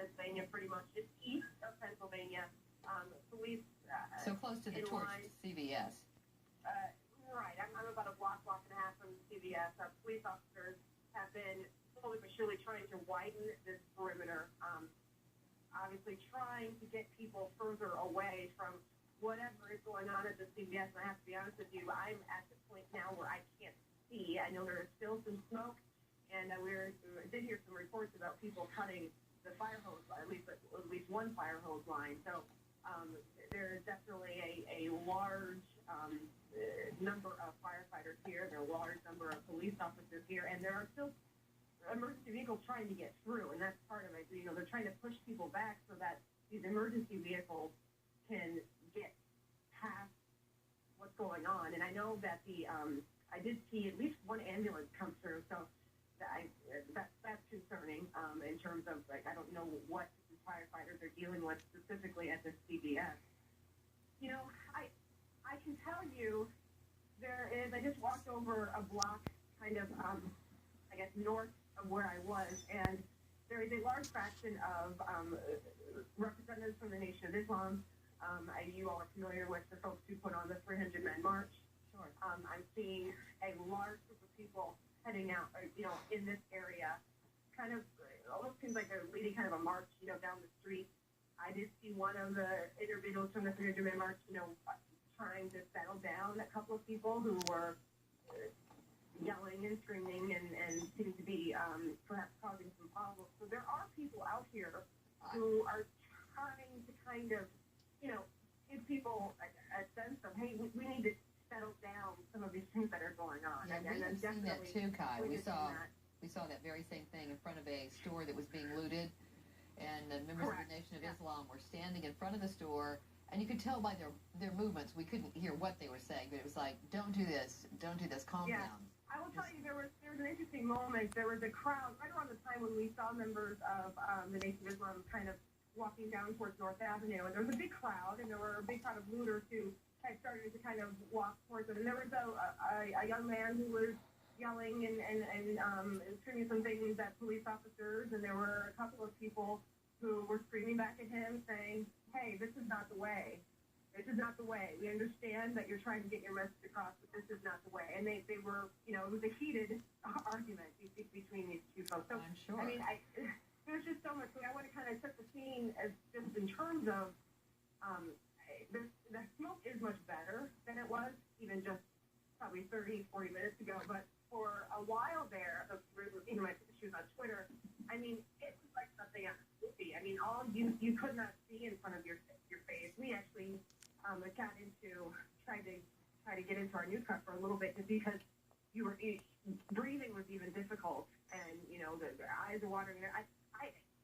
Pennsylvania, pretty much just east of Pennsylvania. Police so close to the torched CVS. Right. I'm about a block and a half from CVS. Police officers have been slowly but surely trying to widen this perimeter. Obviously trying to get people further away from whatever is going on at the CVS. And I have to be honest with you, I'm at the point now where I can't see. I know there is still some smoke, and we did hear some reports about people cutting the fire hose, at least one fire hose line. So there is definitely a large number of firefighters here. There are a large number of police officers here, and there are still emergency vehicles trying to get through, and that's part of it. You know, they're trying to push people back so that these emergency vehicles can get past what's going on. And I know that I did see at least one ambulance come through, so that's concerning in terms of, like, I don't know what the firefighters are dealing with specifically at the CVS. You know, I can tell you I just walked over a block kind of, I guess, north of where I was, and there is a large fraction of representatives from the Nation of Islam. You all are familiar with the folks who put on the 300-man march. Sure. I'm seeing a large group of people heading out, in this area. Kind of, it almost seems like they're leading kind of a march, down the street. I did see one of the individuals from the 300-man march, trying to settle down a couple of people who were yelling and screaming and seemed to be perhaps causing some problems. So there are people out here who are trying to kind of, give people a sense of, hey, we need to settle down some of these things that are going on. Yeah, and we've seen that too, Kai. We saw that very same thing in front of a store that was being looted, and the members of the Nation of Islam were standing in front of the store, and you could tell by their movements, we couldn't hear what they were saying, but it was like, don't do this, calm down. I will tell you, there was an interesting moment. There was a crowd right around the time when we saw members of the Nation of Islam kind of walking down towards North Avenue, and there was a big crowd, and there were a big crowd of looters who had started to kind of walk towards it. And there was a young man who was yelling and screaming some things at police officers, and there were a couple of people who were screaming back at him saying, hey, this is not the way. This is not the way. We understand that you're trying to get your message across, but this is not the way. And they were, it was a heated argument between these two folks. So, I'm sure. I mean, there's just so much. I want to kind of set the scene as just in terms of the smoke is much better than it was even just probably 30, 40 minutes ago. But for a while there, my pictures on Twitter, I mean, it was like something on a movie. I mean, all you could not see in front of your face. We actually got into trying to get into our news cut for a little bit just because you were breathing